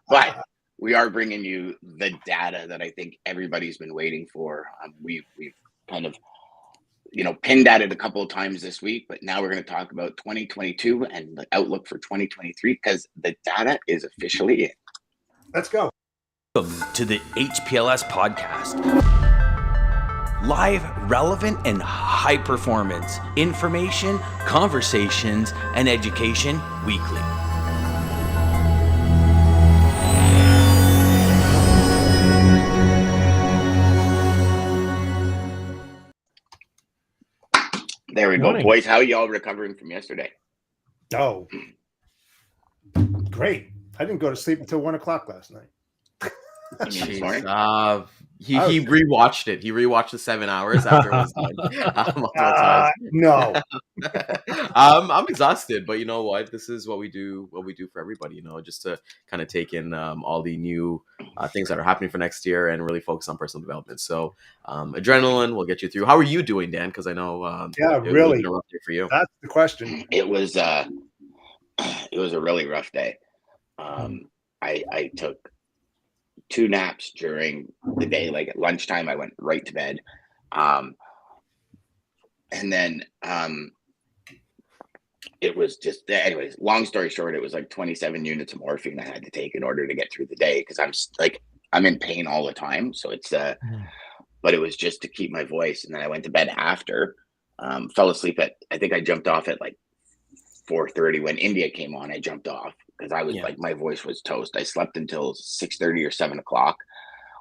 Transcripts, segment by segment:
But we are bringing you the data that I think everybody's been waiting for. We've kind of pinned at it a couple of times this week, but now we're going to talk about 2022 and the outlook for 2023 because the data is officially in. Let's go. Welcome to the HPLS podcast. Live, relevant, and high performance information, conversations, and education weekly. There we go, boys. How are y'all recovering from yesterday? Oh, great. I didn't go to sleep until 1 o'clock last night. He rewatched it. He rewatched the 7 hours after it was done. No. I'm exhausted, but you know what? This is what we do for everybody, just to kind of take in all the new things that are happening for next year and really focus on personal development. So adrenaline will get you through. How are you doing, Dan? Because I know really it was a rough day for you. That's the question. It was a really rough day. I took 2 naps during the day. Like at lunchtime, I went right to bed. And then it was just, anyways, long story short, it was like 27 units of morphine I had to take in order to get through the day because I'm in pain all the time. So it's, but it was just to keep my voice. And then I went to bed after, fell asleep I think I jumped off at like 4:30 when India came on. I jumped off because I was like, my voice was toast. I slept until 6:30 or 7 o'clock,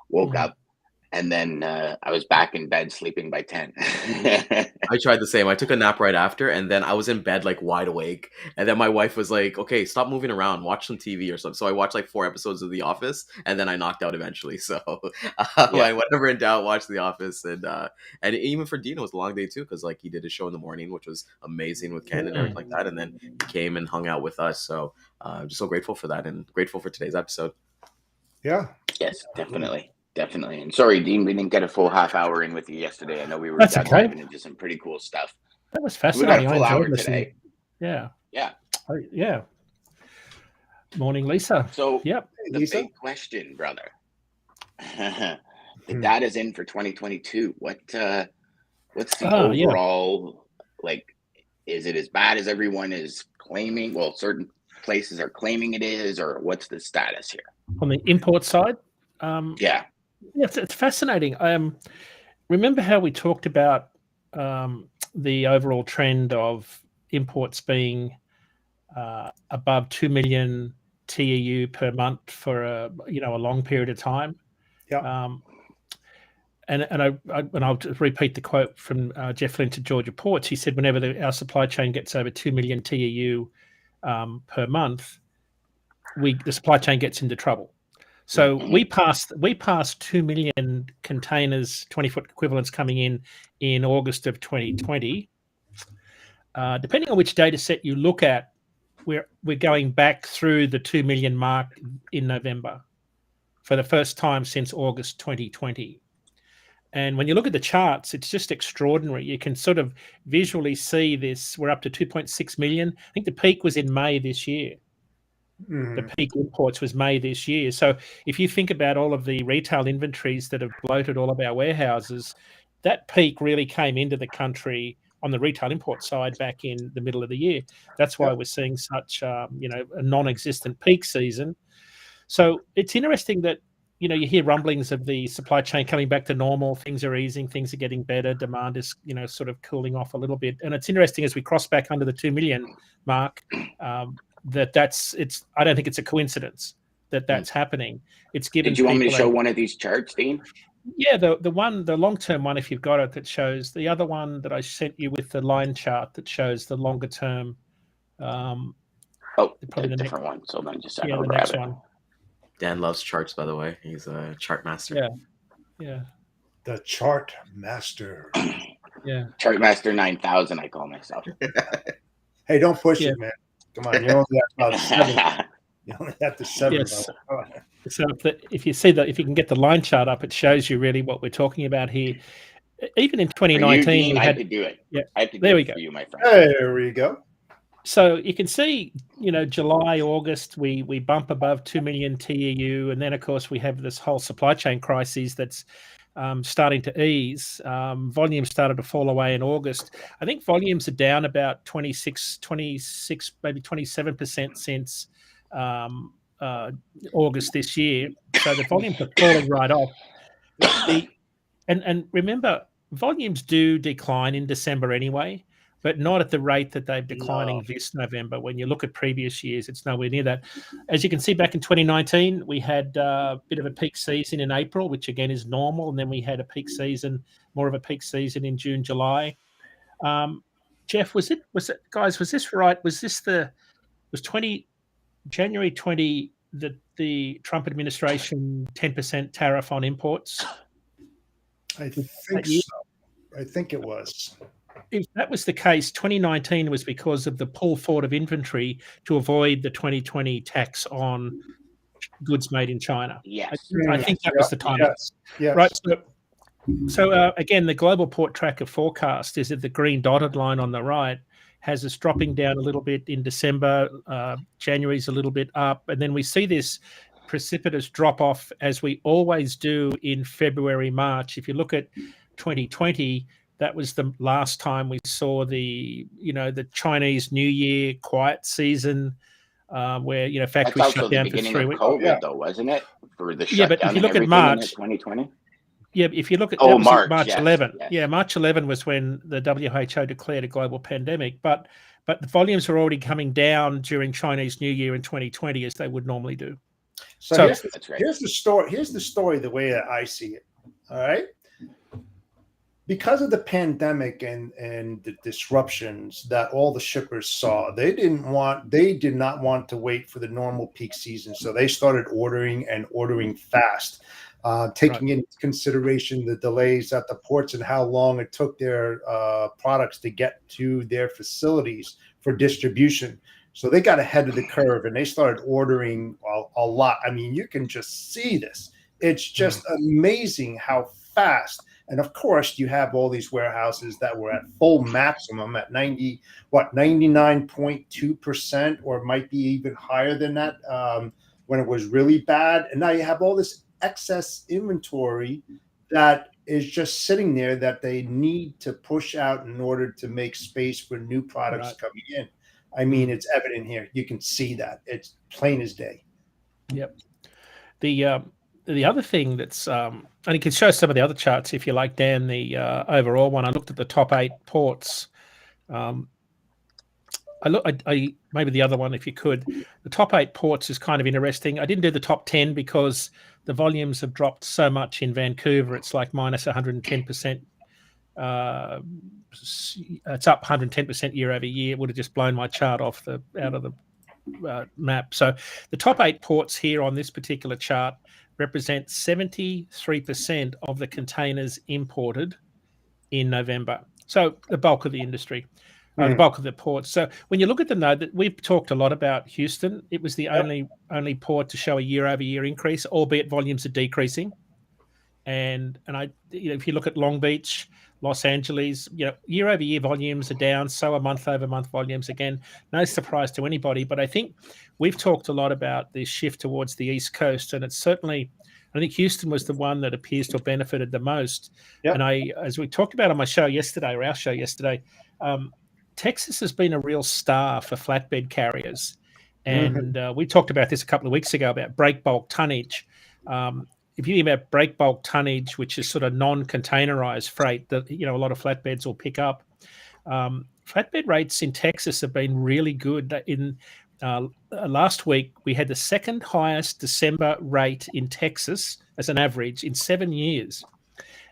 woke up, and then I was back in bed sleeping by 10. I tried the same. I took a nap right after, and then I was in bed like wide awake. And then my wife was like, okay, stop moving around, watch some TV or something. So I watched like 4 episodes of The Office, and then I knocked out eventually. So whenever in doubt, watch The Office. And even for Dean, it was a long day too, because like he did a show in the morning, which was amazing with Ken and everything like that. And then he came and hung out with us. So I'm just so grateful for that and grateful for today's episode. Yeah. Yes, definitely. Definitely. And sorry, Dean, we didn't get a full half hour in with you yesterday. I know we were diving into some pretty cool stuff. That was fascinating. We got a full hour listening. today. Yeah. Morning, Lisa. So the Lisa? big question, brother. The data's in for 2022. What's the overall, like, is it as bad as everyone is claiming? Well, certain places are claiming it is, or what's the status here? On the import side? It's fascinating. Remember how we talked about the overall trend of imports being above 2 million TEU per month for a long period of time. Yeah. And I'll just repeat the quote from Jeff Lynch at Georgia Ports. He said, whenever our supply chain gets over 2 million TEU per month, the supply chain gets into trouble. So we passed 2 million containers, 20-foot equivalents coming in August of 2020. Depending on which data set you look at, we're going back through the 2 million mark in November for the first time since August 2020. And when you look at the charts, it's just extraordinary. You can sort of visually see this. We're up to 2.6 million. I think the peak was in May this year. The peak imports was May this year. So if you think about all of the retail inventories that have bloated all of our warehouses, that peak really came into the country on the retail import side back in the middle of the year. That's why we're seeing such a non-existent peak season. So it's interesting that you hear rumblings of the supply chain coming back to normal. Things are easing. Things are getting better. Demand is sort of cooling off a little bit. And it's interesting as we cross back under the 2 million mark. I don't think it's a coincidence that that's happening. It's given. Did you want me to show one of these charts, Dean? Yeah, the long-term one, if you've got it, that shows the other one that I sent you with the line chart that shows the longer term. Probably the different one. So then just the next one. Dan loves charts, by the way. He's a chart master. Yeah. The chart master. Yeah. Chart master 9000, I call myself. Hey, don't push it, man. Come on, you only have about 7. You only have to 7. Yes. So if you can get the line chart up, it shows you really what we're talking about here. Even in 2019, I could do it. Yeah, I could there do we it go. for you, my friend. There we go. So you can see, July, August, we bump above 2 million TEU, and then of course we have this whole supply chain crisis that's starting to ease. Volumes started to fall away in August. I think volumes are down about 26, maybe 27% since August this year. So the volumes are falling right off. And remember, volumes do decline in December anyway, but not at the rate that they're declining this November. When you look at previous years, it's nowhere near that. As you can see, back in 2019, we had a bit of a peak season in April, which again is normal, and then we had a peak season, more of a peak season in June, July. Jeff, was it, guys? Was this right? Was 20 January 20 the Trump administration 10% tariff on imports? I think so. I think it was. If that was the case, 2019 was because of the pull forward of inventory to avoid the 2020 tax on goods made in China. Yes. I think that was the timing. Yes. Right. So again, the global port tracker forecast is that the green dotted line on the right has us dropping down a little bit in December. January's a little bit up, and then we see this precipitous drop off as we always do in February, March. If you look at 2020, that was the last time we saw the Chinese New Year quiet season, where factories shut down for 3 weeks. COVID, though, wasn't it? For the shutdown. Yeah, but if you look at March, 2020. Yeah, if you look at March 11. Yes. Yeah, March 11 was when the WHO declared a global pandemic, but the volumes are already coming down during Chinese New Year in 2020 as they would normally do. So here's the story. Here's the story the way that I see it. All right. Because of the pandemic and the disruptions that all the shippers saw, they did not want to wait for the normal peak season. So they started ordering fast, taking into consideration the delays at the ports and how long it took their products to get to their facilities for distribution. So they got ahead of the curve and they started ordering a lot. I mean, you can just see this. It's just amazing how fast. And of course, you have all these warehouses that were at full maximum at 99.2%, or might be even higher than that when it was really bad. And now you have all this excess inventory that is just sitting there that they need to push out in order to make space for new products coming in. I mean, it's evident here. You can see that. It's plain as day. Yep. The other thing that's, and you can show some of the other charts if you like, Dan, the overall one. I looked at the top 8 ports. Maybe the other one, if you could. The top 8 ports is kind of interesting. I didn't do the top 10 because the volumes have dropped so much in Vancouver. It's like minus 110%. It's up 110% year over year. It would have just blown my chart out of the map. So the top 8 ports here on this particular chart represent 73% of the containers imported in November. So the bulk of the industry, the bulk of the ports. So when you look at them, though, that we've talked a lot about Houston. It was the only port to show a year-over-year increase, albeit volumes are decreasing. And if you look at Long Beach, Los Angeles, year-over-year volumes are down. So are month-over-month volumes. Again, no surprise to anybody. But I think we've talked a lot about this shift towards the East Coast, and it's certainly, I think Houston was the one that appears to have benefited the most. Yep. And as we talked about on our show yesterday, Texas has been a real star for flatbed carriers. And we talked about this a couple of weeks ago about break bulk tonnage. If you think about break bulk tonnage, which is sort of non-containerized freight that a lot of flatbeds will pick up, flatbed rates in Texas have been really good. In last week, we had the second highest December rate in Texas as an average in 7 years.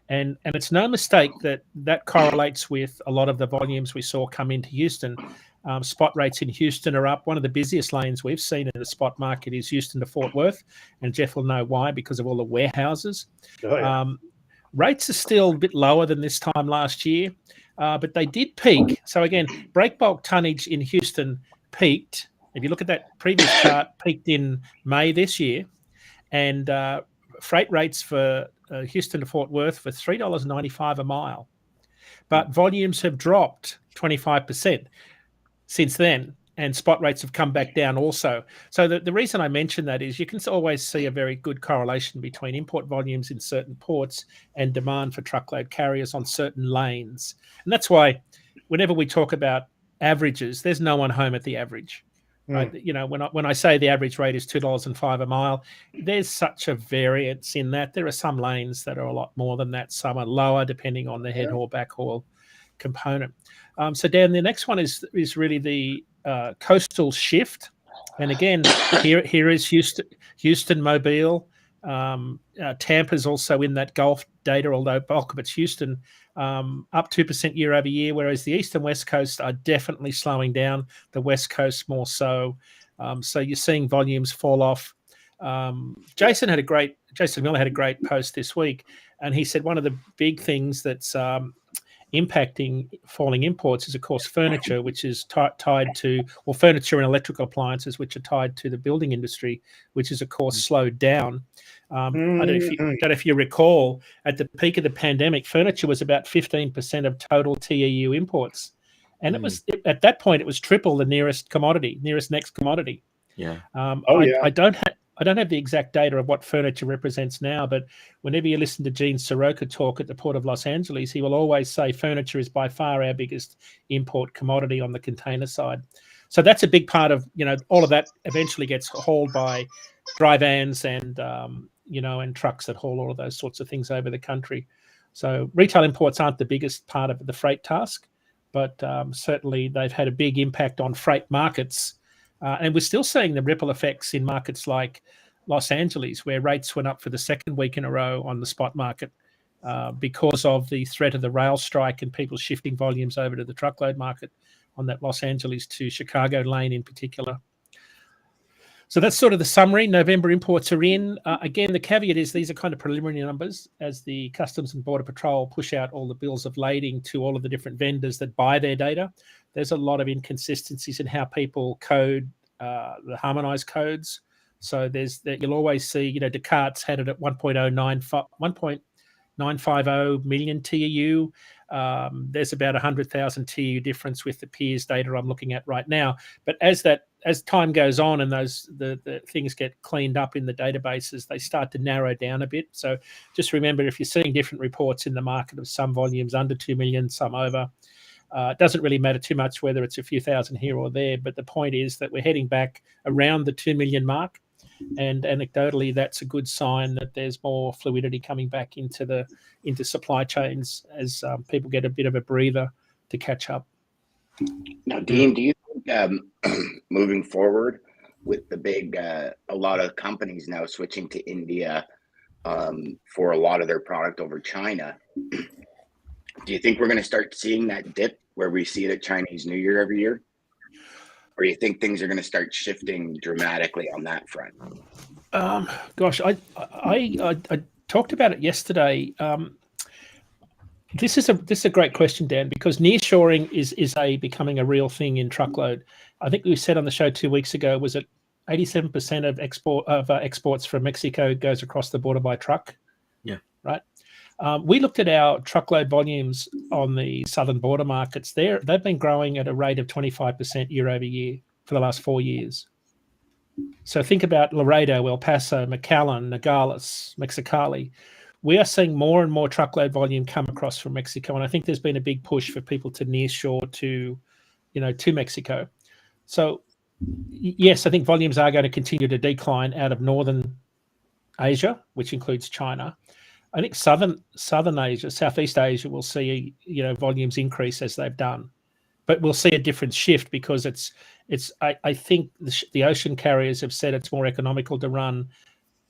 And it's no mistake that correlates with a lot of the volumes we saw come into Houston. Spot rates in Houston are up. One of the busiest lanes we've seen in the spot market is Houston to Fort Worth, and Jeff will know why, because of all the warehouses. Oh, yeah. Rates are still a bit lower than this time last year, but they did peak. So again, break bulk tonnage in Houston peaked. If you look at that previous chart, peaked in May this year, and freight rates for Houston to Fort Worth for $3.95 a mile. But volumes have dropped 25% since then. and spot rates have come back down also. So the reason I mention that is you can always see a very good correlation between import volumes in certain ports and demand for truckload carriers on certain lanes. And that's why whenever we talk about averages, there's no one home at the average. Right? You know, when I say the average rate is $2.05 a mile, there's such a variance in that. There are some lanes that are a lot more than that. Some are lower, depending on the head haul, back haul component. So Dan, the next one is really the coastal shift, and again, here is Houston, Mobile, Tampa's also in that Gulf data, although bulk of it's Houston, up 2% year over year, whereas the east and west coast are definitely slowing down. The west coast more so. So you're seeing volumes fall off. Jason Miller had a great post this week, and he said one of the big things that's impacting falling imports is, of course, furniture, which is tied to, well, furniture and electrical appliances, which are tied to the building industry, which is, of course, slowed down. I don't know if you recall, at the peak of the pandemic, furniture was about 15% of total TEU imports. And it was, at that point, it was triple the nearest next commodity. Yeah. I don't have the exact data of what furniture represents now, but whenever you listen to Gene Soroka talk at the Port of Los Angeles, he will always say furniture is by far our biggest import commodity on the container side. So that's a big part of, you know, all of that eventually gets hauled by dry vans and, you know, and trucks that haul all of those sorts of things over the country. So retail imports aren't the biggest part of the freight task, but certainly they've had a big impact on freight markets. And we're still seeing the ripple effects in markets like Los Angeles, where rates went up for the second week in a row on the spot market because of the threat of the rail strike and people shifting volumes over to the truckload market on that Los Angeles to Chicago lane in particular. So that's sort of the summary. November imports are in. Again, the caveat is these are kind of preliminary numbers as the Customs and Border Patrol push out all the bills of lading to all of the different vendors that buy their data. There's a lot of inconsistencies in how people code the harmonized codes. So there's that you'll always see, you know, Descartes had it at 1.950 million TEU. There's about 100,000 TEU difference with the peers data I'm looking at right now. But as time goes on and the things get cleaned up in the databases, they start to narrow down a bit. So just remember, if you're seeing different reports in the market of some volumes under 2 million, some over, it doesn't really matter too much whether it's a few thousand here or there. But the point is that we're heading back around the 2 million mark. And anecdotally, that's a good sign that there's more fluidity coming back into supply chains as people get a bit of a breather to catch up. Now, Dean, do you think moving forward with the big, a lot of companies now switching to India for a lot of their product over China, do you think we're going to start seeing that dip where we see it at Chinese New Year every year? Or do you think things are going to start shifting dramatically on that front? Gosh, I talked about it yesterday. This is a great question, Dan, because nearshoring is becoming a real thing in truckload. I think we said on the show 2 weeks ago, was it 87% of exports from Mexico goes across the border by truck? Yeah. Right. We looked at our truckload volumes on the southern border markets. They've been growing at a rate of 25% year over year for the last 4 years. So think about Laredo, El Paso, McAllen, Nogales, Mexicali. We are seeing more and more truckload volume come across from Mexico, and I think there's been a big push for people to nearshore to Mexico. So yes, I think volumes are going to continue to decline out of northern Asia, which includes China. I think southern Asia, Southeast Asia will see volumes increase as they've done, but we'll see a different shift because I think the ocean carriers have said it's more economical to run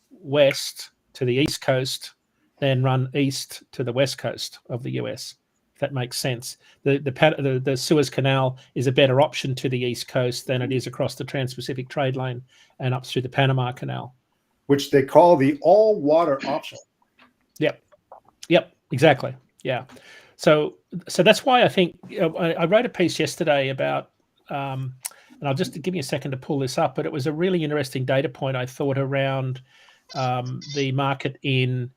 west to the east coast than run east to the west coast of the US. If that makes sense. The Suez Canal is a better option to the east coast than it is across the Trans-Pacific trade lane and up through the Panama Canal, which they call the all-water option. Yep, exactly. Yeah. So that's why I think I wrote a piece yesterday about, and I'll just give you a second to pull this up, but it was a really interesting data point I thought around the market in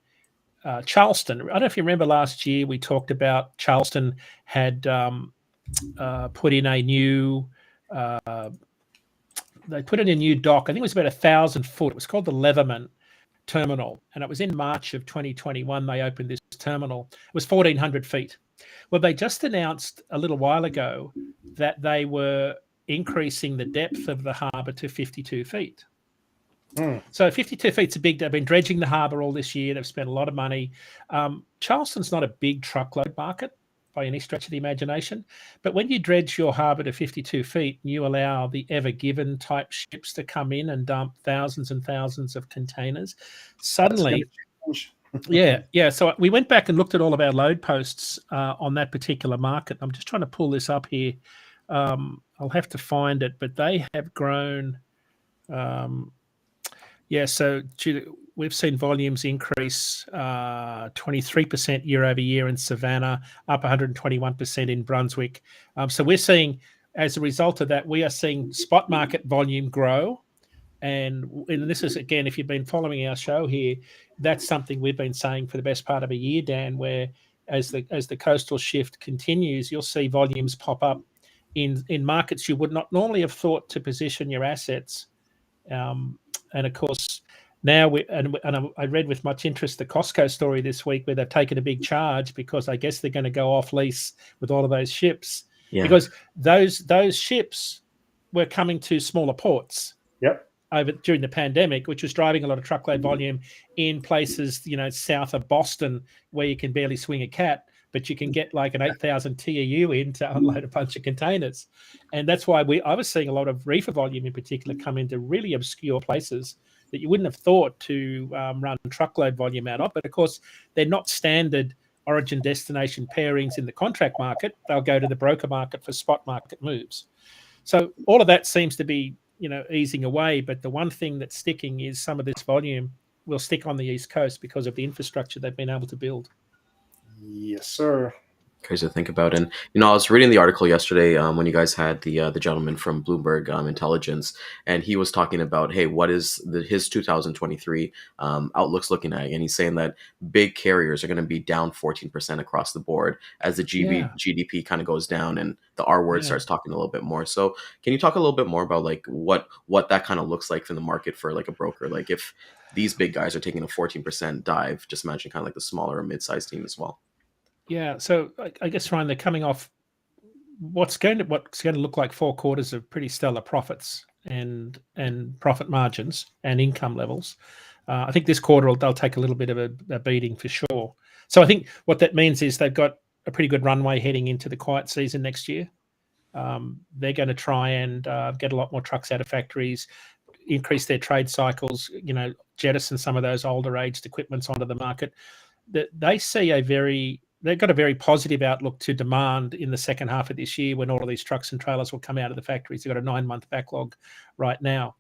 Charleston. I don't know if you remember last year we talked about Charleston had put in a new they put in a new dock. I think it was about 1,000 foot. It was called the Leatherman Terminal, and it was in March of 2021 they opened this terminal. It was 1,400 feet. Well, they just announced a little while ago that they were increasing the depth of the harbour to 52 feet. So 52 feet's a big. They've been dredging the harbour all this year. They've spent a lot of money. Charleston's not a big truckload market by any stretch of the imagination, but when you dredge your harbour to 52 feet, you allow the Ever Given type ships to come in and dump thousands and thousands of containers. Suddenly, yeah. So we went back and looked at all of our load posts on that particular market. I'm just trying to pull this up here. I'll have to find it, but they have grown. So we've seen volumes increase 23% year over year in Savannah, up 121% in Brunswick. So we're seeing, as a result of that, we are seeing spot market volume grow. And this is, again, if you've been following our show here, that's something we've been saying for the best part of a year, Dan, where as the coastal shift continues, you'll see volumes pop up in markets you would not normally have thought to position your assets. And of course, now I read with much interest the Costco story this week where they've taken a big charge because I guess they're going to go off lease with all of those ships because those ships were coming to smaller ports. Yep. Over during the pandemic, which was driving a lot of truckload volume in places, south of Boston, where you can barely swing a cat, but you can get like an 8,000 TEU in to unload a bunch of containers. And that's why I was seeing a lot of reefer volume in particular come into really obscure places that you wouldn't have thought to run truckload volume out of. But of course, they're not standard origin destination pairings in the contract market. They'll go to the broker market for spot market moves. So all of that seems to be easing away, but the one thing that's sticking is some of this volume will stick on the East Coast because of the infrastructure they've been able to build. Yes, sir. Crazy to think about. And I was reading the article yesterday when you guys had the gentleman from Bloomberg Intelligence, and he was talking about, hey, what is his 2023 outlook's looking like, and he's saying that big carriers are going to be down 14% across the board as the GDP kind of goes down and the R word starts talking a little bit more. So can you talk a little bit more about like what that kind of looks like for the market for like a broker? Like if these big guys are taking a 14% dive, just imagine kind of like the smaller or mid-sized team as well. Yeah, so I guess, Ryan, they're coming off what's going to look like 4 quarters of pretty stellar profits and profit margins and income levels. I think this quarter they'll take a little bit of a beating for sure. So I think what that means is they've got a pretty good runway heading into the quiet season next year. They're going to try and get a lot more trucks out of factories, increase their trade cycles, jettison some of those older aged equipments onto the market. They see they've got a very positive outlook to demand in the second half of this year when all of these trucks and trailers will come out of the factories. They've got a 9-month backlog right now.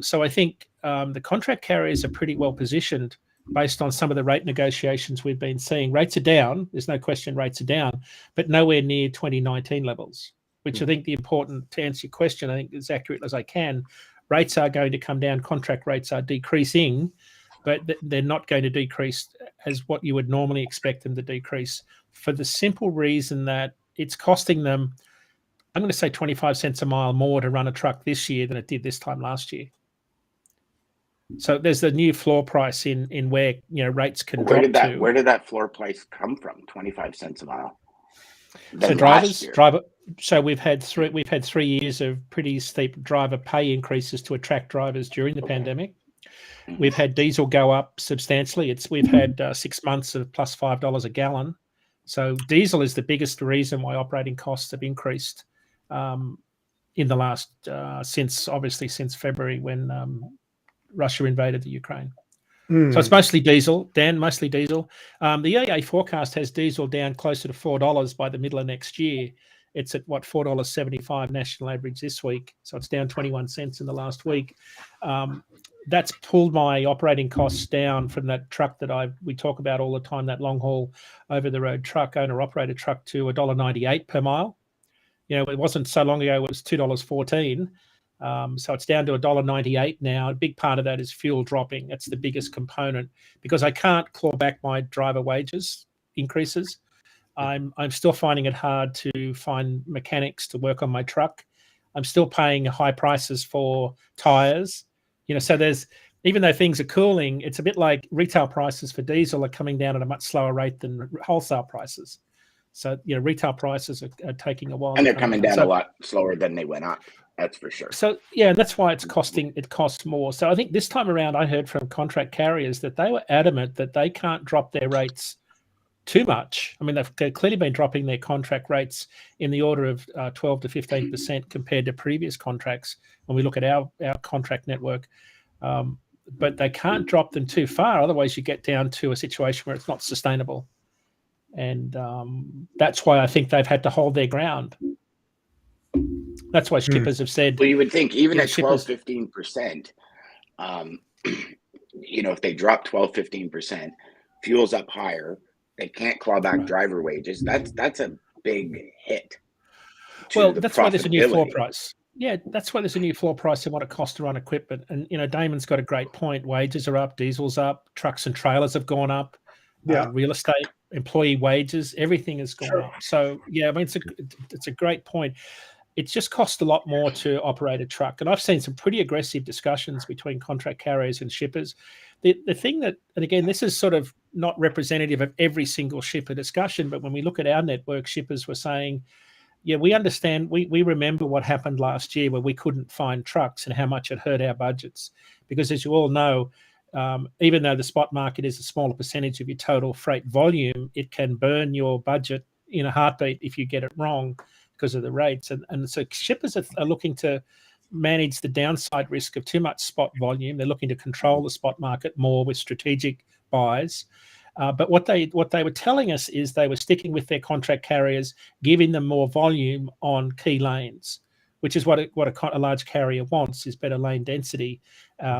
So I think the contract carriers are pretty well positioned based on some of the rate negotiations we've been seeing. Rates are down. There's no question rates are down, but nowhere near 2019 levels, which I think to answer your question, I think as accurate as I can, rates are going to come down. Contract rates are decreasing, but they're not going to decrease as what you would normally expect them to decrease for the simple reason that it's costing them, I'm going to say 25 cents a mile more to run a truck this year than it did this time last year. So there's the new floor price in where rates can drop to. Where did that floor price come from? 25 cents a mile. So we've had 3 years of pretty steep driver pay increases to attract drivers during the pandemic. We've had diesel go up substantially. We've had 6 months of plus $5 a gallon. So diesel is the biggest reason why operating costs have increased in the last since February when Russia invaded the Ukraine. So it's mostly diesel, Dan, mostly diesel. The EA forecast has diesel down closer to $4 by the middle of next year. It's at $4.75 national average this week. So it's down 21 cents in the last week. That's pulled my operating costs down from that truck that we talk about all the time, that long haul over the road truck, owner operated truck, to $1.98 per mile. It wasn't so long ago, it was $2.14. So it's down to $1.98 now. A big part of that is fuel dropping. That's the biggest component because I can't claw back my driver wages increases. I'm still finding it hard to find mechanics to work on my truck. I'm still paying high prices for tires. So there's, even though things are cooling, it's a bit like retail prices for diesel are coming down at a much slower rate than wholesale prices. So, retail prices are taking a while. And they're coming down a lot slower than they went up. That's for sure. So, yeah, that's why it costs more. So I think this time around, I heard from contract carriers that they were adamant that they can't drop their rates too much. I mean, they've clearly been dropping their contract rates in the order of 12 to 15% compared to previous contracts when we look at our contract network. But they can't drop them too far. Otherwise, you get down to a situation where it's not sustainable. And that's why I think they've had to hold their ground. That's why shippers have said... Well, you would think even at 12, 15%, if they drop 12, 15%, fuel's up higher, they can't claw back driver wages. That's a big hit. Well, that's why there's a new floor price. Yeah, that's why there's a new floor price and what it costs to run equipment. And, Damon's got a great point. Wages are up, diesel's up, trucks and trailers have gone up, real estate, employee wages, everything has gone up. So, yeah, I mean, it's a great point. It just costs a lot more to operate a truck. And I've seen some pretty aggressive discussions between contract carriers and shippers. The thing that, and again, this is sort of not representative of every single shipper discussion, but when we look at our network, shippers were saying, yeah, we understand. We remember what happened last year where we couldn't find trucks and how much it hurt our budgets. Because as you all know, even though the spot market is a smaller percentage of your total freight volume, it can burn your budget in a heartbeat if you get it wrong because of the rates. And so shippers are looking to manage the downside risk of too much spot volume. They're looking to control the spot market more with strategic buys. But what they were telling us is they were sticking with their contract carriers, giving them more volume on key lanes, which is what a large carrier wants, is better lane density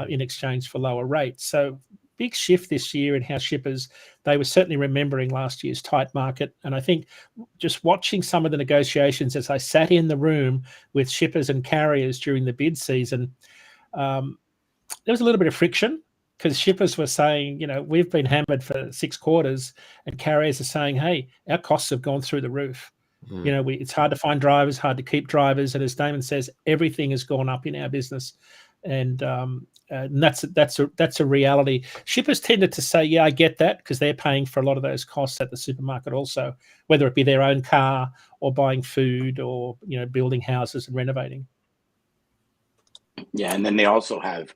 in exchange for lower rates. So big shift this year in how shippers, they were certainly remembering last year's tight market. And I think just watching some of the negotiations as I sat in the room with shippers and carriers during the bid season, there was a little bit of friction because shippers were saying, we've been hammered for 6 quarters, and carriers are saying, hey, our costs have gone through the roof. It's hard to find drivers, hard to keep drivers. And as Daman says, everything has gone up in our business. And that's a reality. Shippers tended to say, yeah, I get that, because they're paying for a lot of those costs at the supermarket also, whether it be their own car or buying food or, building houses and renovating. Yeah, and then they also have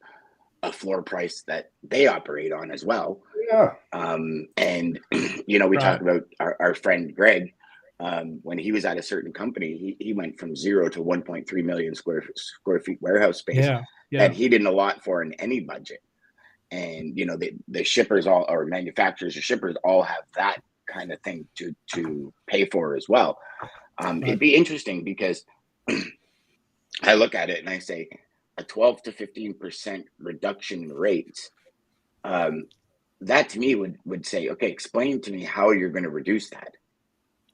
a floor price that they operate on as well. Yeah. And, we talked about our friend Greg. When he was at a certain company, he went from 0 to 1.3 million square feet warehouse space. Yeah. That he didn't allot for in any budget. And, the shippers or manufacturers or shippers all have that kind of thing to pay for as well. It'd be interesting because I look at it and I say a 12 to 15% reduction in rates. That to me would say, okay, explain to me how you're going to reduce that.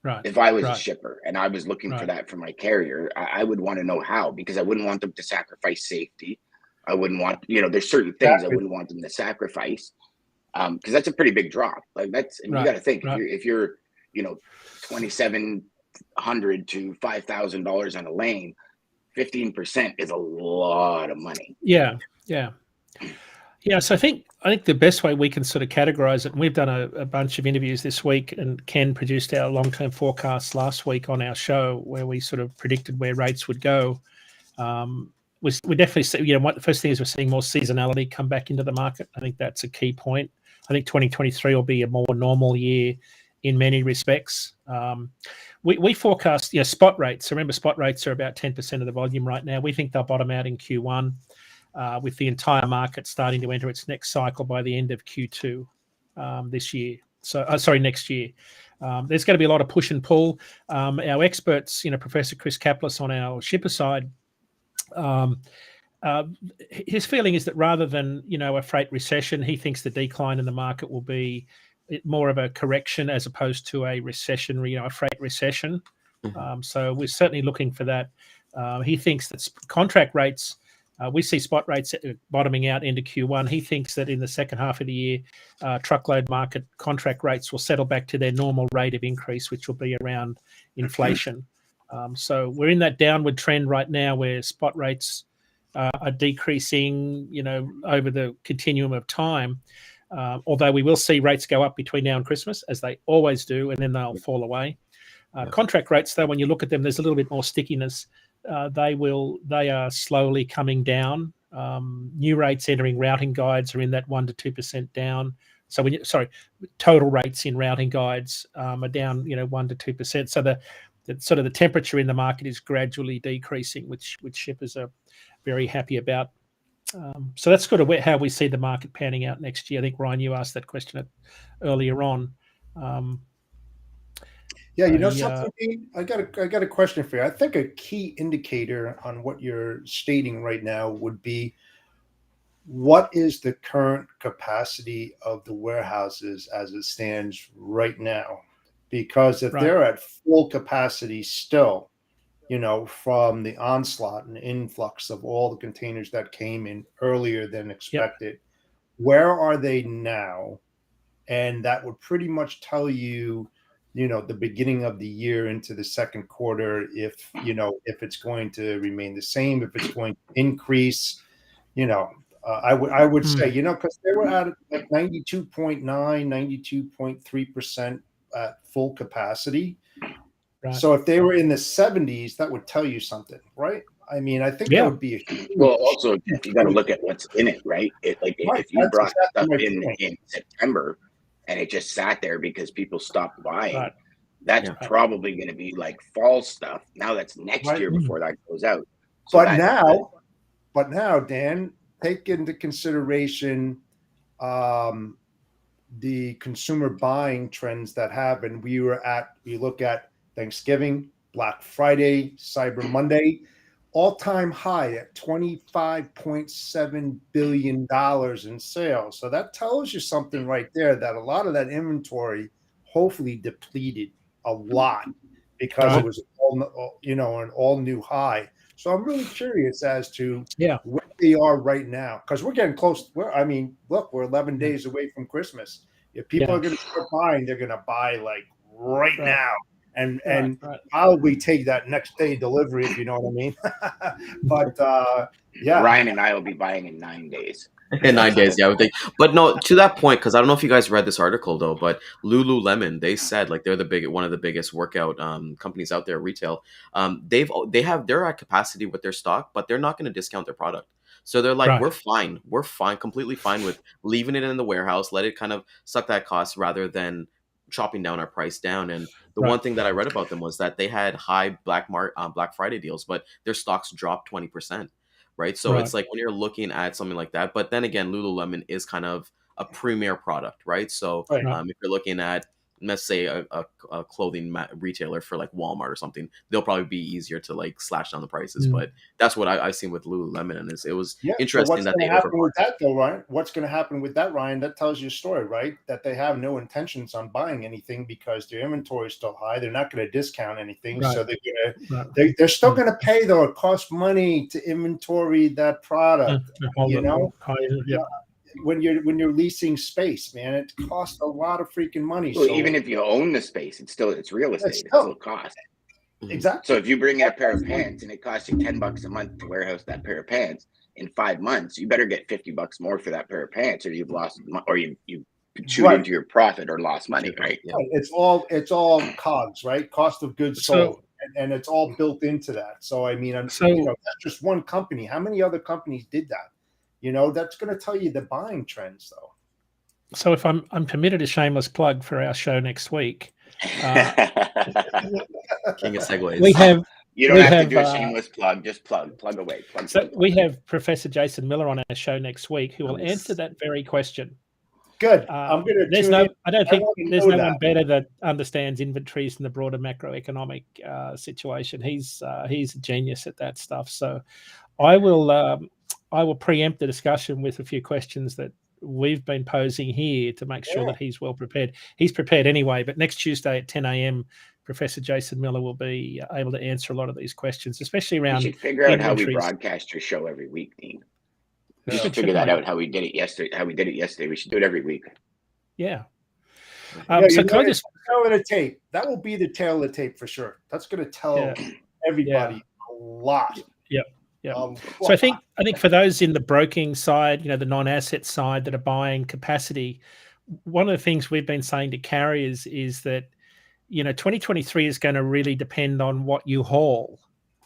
Right. If I was a shipper and I was looking for that for my carrier, I would want to know how, because I wouldn't want them to sacrifice safety. I wouldn't want, there's certain things I wouldn't want them to sacrifice, because that's a pretty big drop. Like you got to think if you're, $2,700 to $5,000 on a lane, 15% is a lot of money. Yeah. So I think the best way we can sort of categorize it, and we've done a bunch of interviews this week, and Ken produced our long-term forecasts last week on our show where we sort of predicted where rates would go. We definitely see, the first thing is we're seeing more seasonality come back into the market. I think that's a key point. I think 2023 will be a more normal year in many respects. We forecast, spot rates. Remember, spot rates are about 10% of the volume right now. We think they'll bottom out in Q1. With the entire market starting to enter its next cycle by the end of Q2 this year. Next year. There's going to be a lot of push and pull. Our experts, Professor Chris Kaplis on our shipper side, his feeling is that rather than, a freight recession, he thinks the decline in the market will be more of a correction as opposed to a recession, a freight recession. Mm-hmm. So we're certainly looking for that. He thinks that contract rates, we see spot rates bottoming out into Q1. He thinks that in the second half of the year, truckload market contract rates will settle back to their normal rate of increase, which will be around inflation. So we're in that downward trend right now where spot rates are decreasing, over the continuum of time. Although we will see rates go up between now and Christmas, as they always do, and then they'll fall away. Contract rates, though, when you look at them, there's a little bit more stickiness. They are slowly coming down. New rates entering routing guides are in that 1% to 2% down. So total rates in routing guides are down, 1% to 2%. So the sort of the temperature in the market is gradually decreasing, which shippers are very happy about. So that's sort of how we see the market panning out next year. I think, Ryan, you asked that question earlier on. Something. I got a question for you. I think a key indicator on what you're stating right now would be, what is the current capacity of the warehouses as it stands right now? Because if they're at full capacity still, from the onslaught and influx of all the containers that came in earlier than expected, where are they now? And that would pretty much tell you, the beginning of the year into the second quarter, if it's going to remain the same, if it's going to increase. I would say, because they were at like 92.9, 92.3% at full capacity. Right. So if they were in the 70s, that would tell you something, right? I mean, I think that would be a huge. Well, also you got to look at what's in it, right? If you brought stuff in September and it just sat there because people stopped buying, that's probably going to be like fall stuff. Now that's next year before that goes out. So but now, Dan, take into consideration the consumer buying trends that happen. We look at Thanksgiving, Black Friday, Cyber Monday, all-time high at $25.7 billion in sales. So that tells you something right there, that a lot of that inventory hopefully depleted a lot because it was an all new high. So I'm really curious as to where they are right now, because we're getting close. We're 11 days away from Christmas. If people are going to start buying, they're going to buy like right now. And probably take that next day delivery, if you know what I mean. But Ryan and I will be buying in 9 days. In 9 days, I would think. But no, to that point, because I don't know if you guys read this article though, but Lululemon, they said like they're one of the biggest workout companies out there, retail. They're at capacity with their stock, but they're not going to discount their product. So they're like, we're fine, completely fine with leaving it in the warehouse, let it kind of suck that cost rather than chopping down our price down. And the one thing that I read about them was that they had high Black Friday deals, but their stocks dropped 20%. Right. So it's like when you're looking at something like that, but then again, Lululemon is kind of a premier product. Right. So if you're looking at, let's say a clothing retailer for like Walmart or something, they'll probably be easier to like slash down the prices. But that's what I've seen with Lululemon, and it was interesting that they happen with that though, Ryan. What's going to happen with that, Ryan? That tells you a story, right? That they have no intentions on buying anything because their inventory is still high. They're not going to discount anything, so they're still going to pay though. It costs money to inventory that product. When you're leasing space, man, it costs a lot of freaking money. Well, so even if you own the space, it's real estate. It still costs. Exactly. So if you bring in a pair of pants and it costs you $10 a month to warehouse that pair of pants, in 5 months, you better get $50 more for that pair of pants, or you've lost, or you chewed into your profit or lost money, right? Yeah. It's all COGS, right? Cost of goods sold, and it's all built into that. So I mean, that's just one company. How many other companies did that? That's going to tell you the buying trends, though. So if I'm permitted a shameless plug for our show next week. King of segues. You don't have to do a shameless plug. Just plug away. We have Professor Jason Miller on our show next week who will answer that very question. Good. I'm going to. I don't think there's no one better that understands inventories in the broader macroeconomic situation. He's a genius at that stuff. So I will preempt the discussion with a few questions that we've been posing here to make sure that he's well prepared. He's prepared anyway, but next Tuesday at 10 a.m., Professor Jason Miller will be able to answer a lot of these questions, especially around. You should figure out how we broadcast your show every week, Dean. We should figure that out. How we did it yesterday. We should do it every week. Yeah. So can I just tail of the tape? That will be the tail of the tape for sure. That's going to tell everybody a lot. Yeah. So I think for those in the broking side, the non-asset side that are buying capacity, one of the things we've been saying to carriers is that 2023 is going to really depend on what you haul,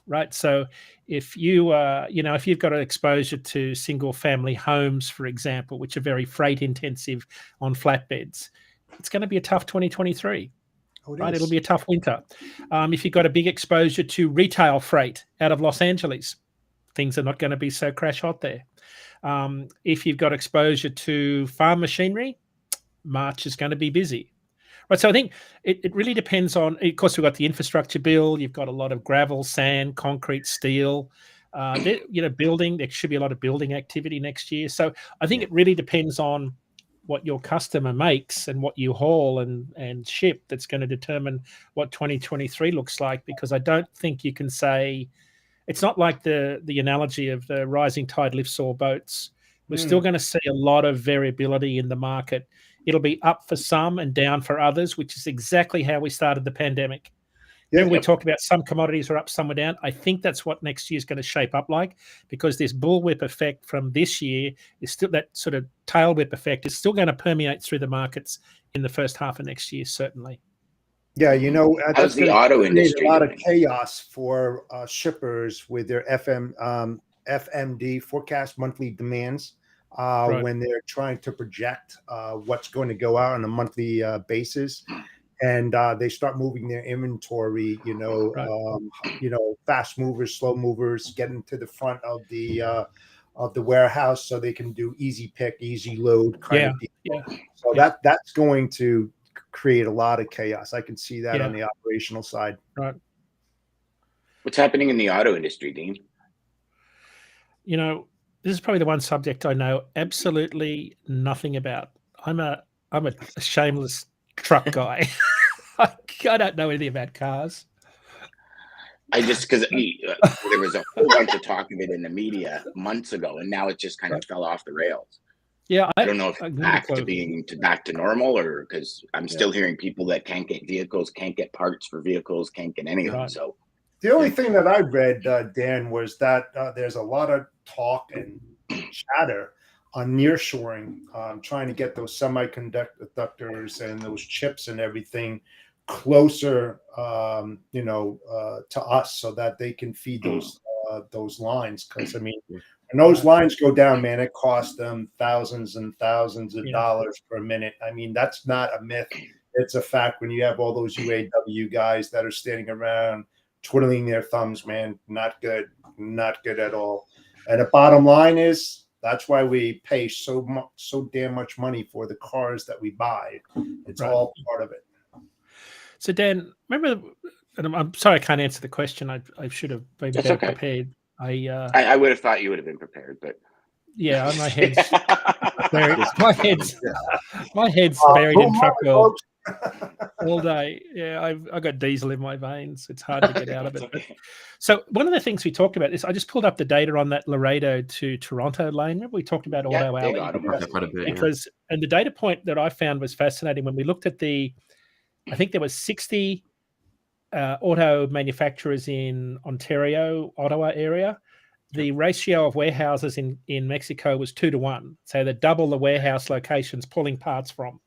right? So if you if you've got an exposure to single family homes, for example, which are very freight intensive on flatbeds, it's going to be a tough 2023. Right, it'll be a tough winter. If you've got a big exposure to retail freight out of Los Angeles, things are not going to be so crash hot there. If you've got exposure to farm machinery, March is going to be busy. Right, so I think it really depends on. Of course, we've got the infrastructure bill. You've got a lot of gravel, sand, concrete, steel. Building. There should be a lot of building activity next year. So I think it really depends on what your customer makes and what you haul and ship that's going to determine what 2023 looks like, because I don't think you can say it's not like the analogy of the rising tide lifts all boats. We're still going to see a lot of variability in the market. It'll be up for some and down for others, which is exactly how we started the pandemic. Remember, we talked about some commodities are up, some are down. I think that's what next year is going to shape up like, because this bullwhip effect from this year is still, that sort of tail whip effect is still going to permeate through the markets in the first half of next year, certainly. Yeah, how's the auto industry? A lot of chaos for shippers with their FMD, forecast monthly demands, when they're trying to project what's going to go out on a monthly basis. And they start moving their inventory, fast movers, slow movers, getting to the front of the warehouse so they can do easy pick, easy load kind of deal. So that's going to create a lot of chaos. I can see that on the operational side. Right. What's happening in the auto industry, Dean? This is probably the one subject I know absolutely nothing about. I'm a shameless truck guy. I don't know anything about cars. Because there was a whole bunch of talk of it in the media months ago, and now it just kind of fell off the rails. Yeah, I don't know if back to normal, or because I'm still hearing people that can't get vehicles, can't get parts for vehicles, can't get anything. So the only thing that I read, Dan, was that there's a lot of talk and chatter on nearshoring, trying to get those semiconductors and those chips and everything closer, to us, so that they can feed those lines. Because when those lines go down, man, it costs them thousands and thousands of dollars per minute. I mean, that's not a myth; it's a fact. When you have all those UAW guys that are standing around twiddling their thumbs, man, not good at all. And the bottom line is, that's why we pay so damn much money for the cars that we buy. It's all part of it. So Dan, remember, and I'm sorry I can't answer the question. I should have been better prepared. I would have thought you would have been prepared, but my head's buried in truck world all day. Yeah, I've got diesel in my veins. It's hard to get out of it. But, so one of the things we talked about is, I just pulled up the data on that Laredo to Toronto lane. Remember we talked about Auto Alley? And the data point that I found was fascinating when we looked at I think there was 60 auto manufacturers in Ontario, Ottawa area. The ratio of warehouses in Mexico was 2-1. So they're double the warehouse locations pulling parts from.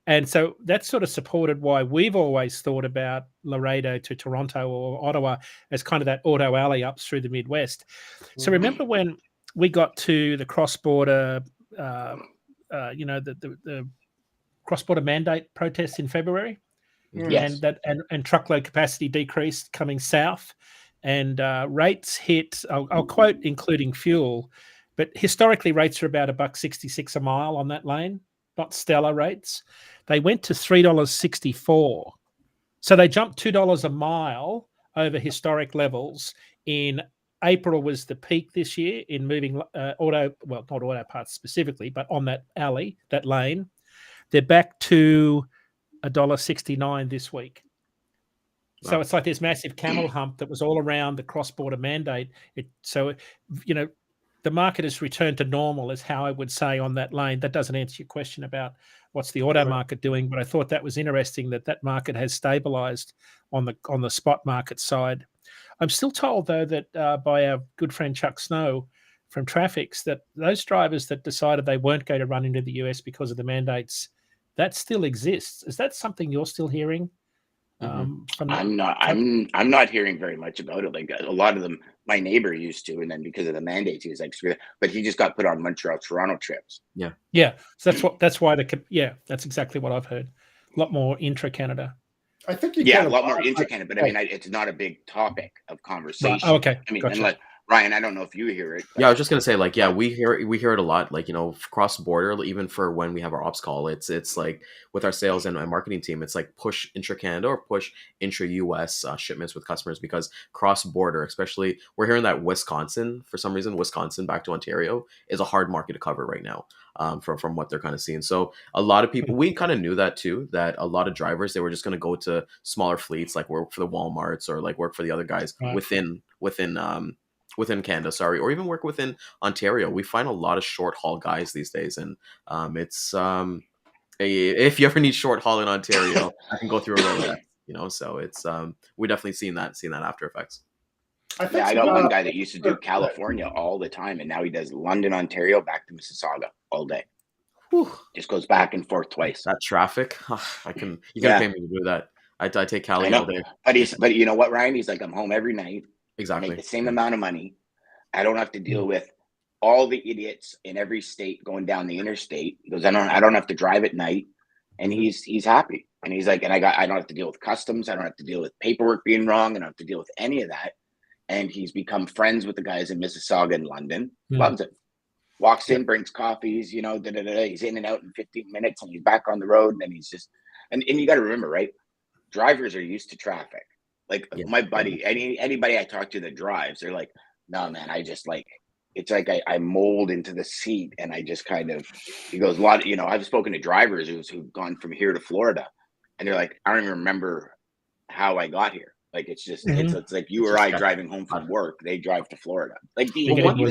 And so that sort of supported why we've always thought about Laredo to Toronto or Ottawa as kind of that auto alley up through the Midwest. So remember when we got to the cross-border, the cross-border mandate protests in February? Yes. And truckload capacity decreased coming south, and rates hit, I'll quote including fuel, but historically rates are about $1.66 a mile on that lane, not stellar rates. They went to $3.64. So they jumped $2 a mile over historic levels. In April was the peak this year in moving not auto parts specifically, but on that alley, that lane. They're back to $1.69 this week. Wow. So it's like this massive camel hump that was all around the cross-border mandate. the market has returned to normal, is how I would say on that lane. That doesn't answer your question about what's the auto market doing, but I thought that was interesting that market has stabilized on the spot market side. I'm still told, though, that by our good friend Chuck Snow from Traffics, that those drivers that decided they weren't going to run into the US because of the mandates, that still exists. Is that something you're still hearing? I'm not hearing very much about it. Like a lot of them, my neighbor used to, and then because of the mandates, he was like, screw it. But he just got put on Montreal, Toronto trips. Yeah. So that's why that's exactly what I've heard. A lot more intra Canada. I think you a lot more intra Canada, but I mean, it's not a big topic of conversation. Right. Oh, okay. I mean, Gotcha. unless Ryan, I don't know if you hear it. Yeah, I was just gonna say, like, yeah, we hear it a lot, like, cross border, even for when we have our ops call, it's like with our sales and marketing team, it's like push intra Canada or push intra US shipments with customers, because cross border, especially, we're hearing that Wisconsin, for some reason, Wisconsin back to Ontario is a hard market to cover right now. From what they're kind of seeing. So a lot of people, we kind of knew that too, that a lot of drivers, they were just going to go to smaller fleets, like work for the Walmarts or like work for the other guys within Canada, or even work within Ontario. We find a lot of short haul guys these days, and it's if you ever need short haul in Ontario, I can go through a Rolodex, so it's we definitely seen that after effects. I got one guy that used to do California all the time, and now he does London, Ontario, back to Mississauga all day. Whew. Just goes back and forth twice. That traffic, you can pay me to do that. I take Cali all day. But you know what, Ryan? He's like, I'm home every night. Exactly. I make the same amount of money. I don't have to deal with all the idiots in every state going down the interstate. He goes, I don't have to drive at night, and he's happy. And he's like, and I don't have to deal with customs. I don't have to deal with paperwork being wrong. I don't have to deal with any of that. And he's become friends with the guys in Mississauga and London. Loves it. Walks in, brings coffees, he's in and out in 15 minutes, and he's back on the road. And then he's just, and you got to remember, right? Drivers are used to traffic. Like my buddy, anybody I talk to that drives, they're like, no, man, I just like, it's like I mold into the seat, and I just kind of, he goes, a lot of, I've spoken to drivers who've gone from here to Florida, and they're like, I don't even remember how I got here. Like, it's just, it's like you or I driving home from work. They drive to Florida. Like, Deigan, you probably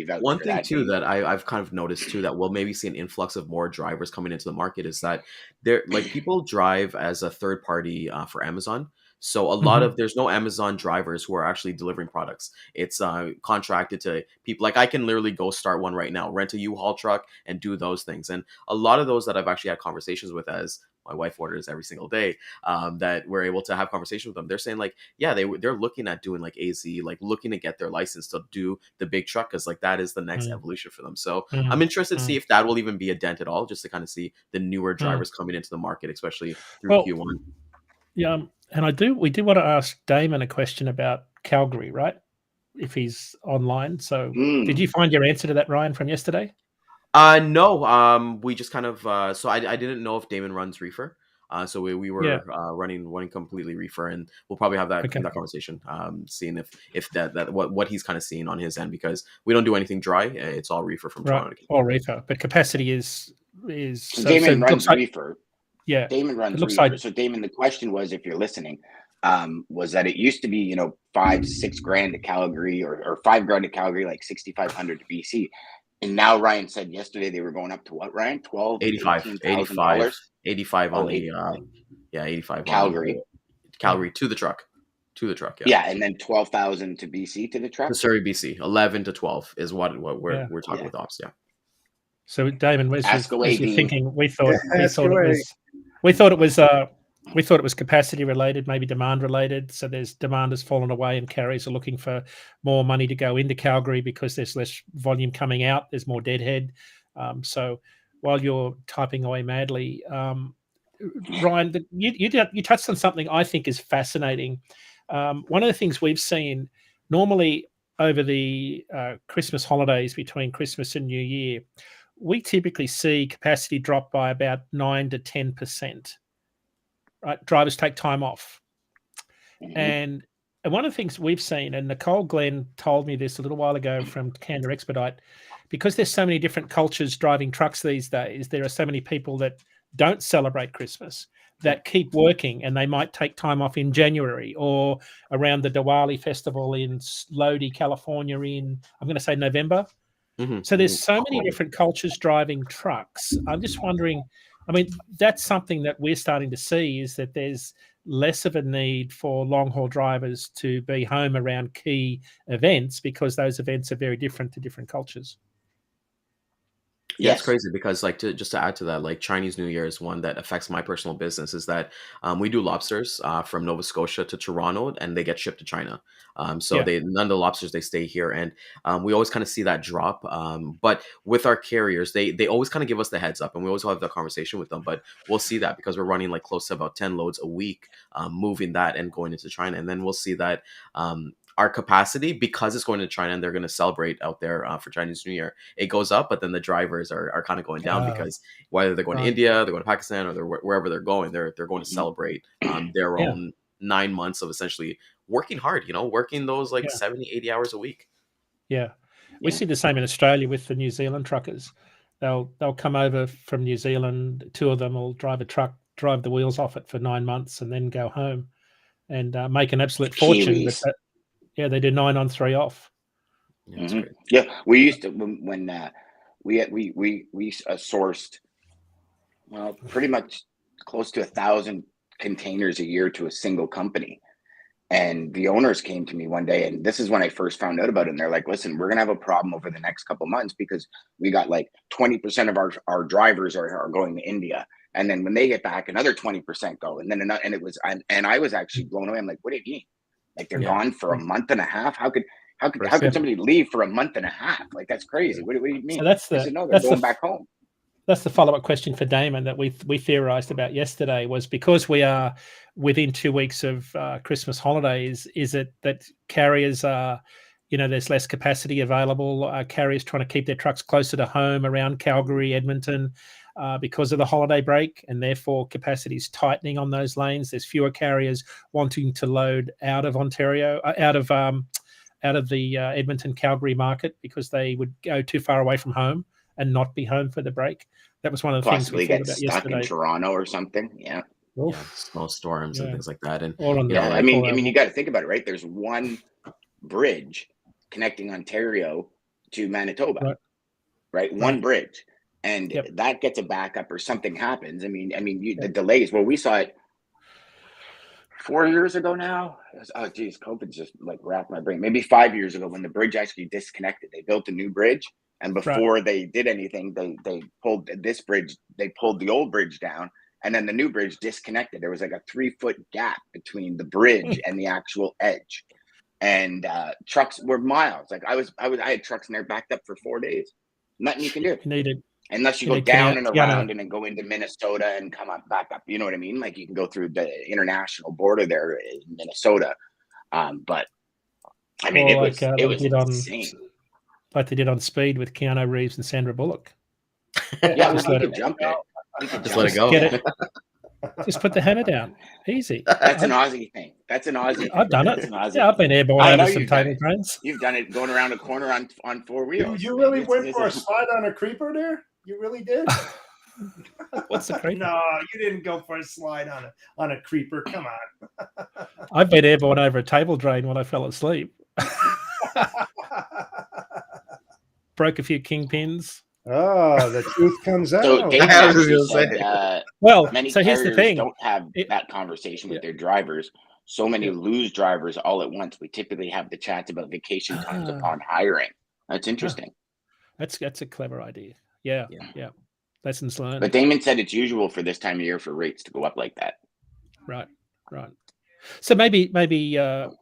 vouch one for thing that, too that I've kind of noticed too, that we'll maybe see an influx of more drivers coming into the market, is that they're like, people drive as a third party for Amazon. So a lot of, there's no Amazon drivers who are actually delivering products. It's contracted to people. Like, I can literally go start one right now, rent a U-Haul truck and do those things. And a lot of those that I've actually had conversations with, as my wife orders every single day, that we're able to have conversations with them. They're saying like, yeah, they're looking at doing like AZ, like looking to get their license to do the big truck, because like that is the next evolution for them. So I'm interested to see if that will even be a dent at all, just to kind of see the newer drivers coming into the market, especially through Q1. Yeah, and we do want to ask Daman a question about Calgary, right? If he's online. So did you find your answer to that, Ryan, from yesterday? No. We just kind of so I didn't know if Daman runs reefer. So we were running completely reefer, and we'll probably have that conversation, seeing if that what he's kind of seeing on his end, because we don't do anything dry. It's all reefer from Toronto. All reefer, but capacity is Daman runs reefer. Yeah, Daman runs reefer. So Daman, the question was, if you're listening, was that it used to be, $5-6 grand to Calgary, or $5 grand to Calgary, like 6,500 to BC. And now Ryan said yesterday they were going up to what, Ryan? 85 on the 85 Calgary. Calgary to the truck. Yeah, and then 12,000 to BC to the truck. To Surrey, BC, 11 to 12 is what we're talking with ops. Yeah. So Daman, was thinking? We thought it was capacity related, maybe demand related. So demand has fallen away, and carriers are looking for more money to go into Calgary because there's less volume coming out. There's more deadhead. So while you're typing away madly, Ryan, you touched on something I think is fascinating. One of the things we've seen normally over the Christmas holidays, between Christmas and New Year, we typically see capacity drop by about 9 to 10%. Right, drivers take time off, and one of the things we've seen, and Nicole Glenn told me this a little while ago from Canada Expedite, because there's so many different cultures driving trucks these days. There are so many people that don't celebrate Christmas, that keep working, and they might take time off in January or around the Diwali festival in Lodi, California, in, I'm going to say, November. So there's so many different cultures driving trucks. I'm just wondering, I mean, that's something that we're starting to see, is that there's less of a need for long haul drivers to be home around key events, because those events are very different to different cultures. Yeah, it's crazy because, like, just to add to that, like, Chinese New Year is one that affects my personal business. Is that we do lobsters from Nova Scotia to Toronto, and they get shipped to China. So Yeah. none of the lobsters, they stay here, and we always kind of see that drop. But with our carriers, they always kind of give us the heads up, and we always have the conversation with them. But we'll see that because we're running like close to about 10 loads a week, moving that and going into China, and then we'll see that. Our capacity, because it's going to China and they're going to celebrate out there for Chinese New Year, it goes up, but then the drivers are kind of going down because whether they're going to India, they're going to Pakistan, or they're wherever they're going going to celebrate their own 9 months of essentially working hard, working those like 70, 80 hours a week. Yeah. We see the same in Australia with the New Zealand truckers. They'll come over from New Zealand, 2 of them will drive a truck, drive the wheels off it for 9 months, and then go home and make an absolute fortune. Yeah, they do 9 on 3 off. Yeah, we used to when we sourced pretty much close to 1,000 containers a year to a single company, and the owners came to me one day, and this is when I first found out about it. And they're like, "Listen, we're gonna have a problem over the next couple months because we got like 20% of our drivers are going to India." And then when they get back, another 20% go, and then another, and it was, and I was actually blown away. I'm like, "What do you mean? Like they're gone for a month and a half? How could somebody leave for a month and a half? Like that's crazy. What do you mean?" So I said, no, they're going back home. That's the follow-up question for Daman that we theorized about yesterday, was because we are within 2 weeks of Christmas holidays, is it that carriers are, there's less capacity available? Carriers trying to keep their trucks closer to home around Calgary, Edmonton, because of the holiday break, and therefore capacity is tightening on those lanes. There's fewer carriers wanting to load out of Ontario, out of the Edmonton, Calgary market, because they would go too far away from home and not be home for the break. That was one of the Possibly things we thought about stuck yesterday. in Toronto or something. Snowstorms and things like that. And I mean, you got to think about it, right? There's one bridge connecting Ontario to Manitoba, right? One bridge, and that gets a backup or something happens. I mean, the delays. Well, we saw it 4 years ago now. Oh, geez, COVID just like wrapped my brain. Maybe 5 years ago when the bridge actually disconnected. They built a new bridge. And before they did anything, they pulled this bridge, they pulled the old bridge down, and then the new bridge disconnected. There was like a 3-foot gap between the bridge and the actual edge. And trucks were miles. Like I had trucks in there backed up for 4 days. Nothing you can do. Unless you go down and around and then go into Minnesota and come back up. You know what I mean? Like you can go through the international border there in Minnesota. But I mean, it was insane. Like they did on Speed with Keanu Reeves and Sandra Bullock. Yeah, just let it jump it. Just let it go. Just put the hammer down. Easy. That's an Aussie thing. That's an Aussie thing. I've done it. Yeah, I've been airborne over some table trains. You've done it going around a corner on 4 wheels. You really went for a slide on a creeper there? You really did? What's the creeper? No, you didn't go for a slide on a creeper. Come on. I've been airborne over a table drain when I fell asleep. Broke a few kingpins. Oh, the truth comes out. So many so here's the thing. Don't have that conversation with their drivers. So many lose drivers all at once. We typically have the chats about vacation times upon hiring. That's interesting. That's a clever idea. Yeah. Lessons learned. But Daman said it's usual for this time of year for rates to go up like that. Right. So maybe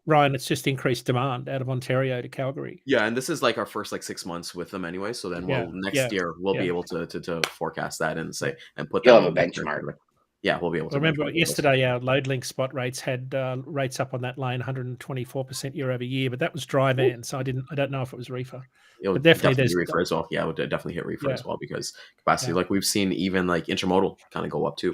Ryan, it's just increased demand out of Ontario to Calgary. Yeah, and this is like our first 6 months with them anyway. So then next year we'll be able to forecast that and say and put that on a benchmark. Yeah, we'll be able to. Remember yesterday our LoadLink spot rates had rates up on that lane 124% year over year, but that was dry van, so I don't know if it was reefer. It'll definitely hit reefer as well. Yeah, it would definitely hit reefer as well because capacity, like we've seen, even like intermodal kind of go up too.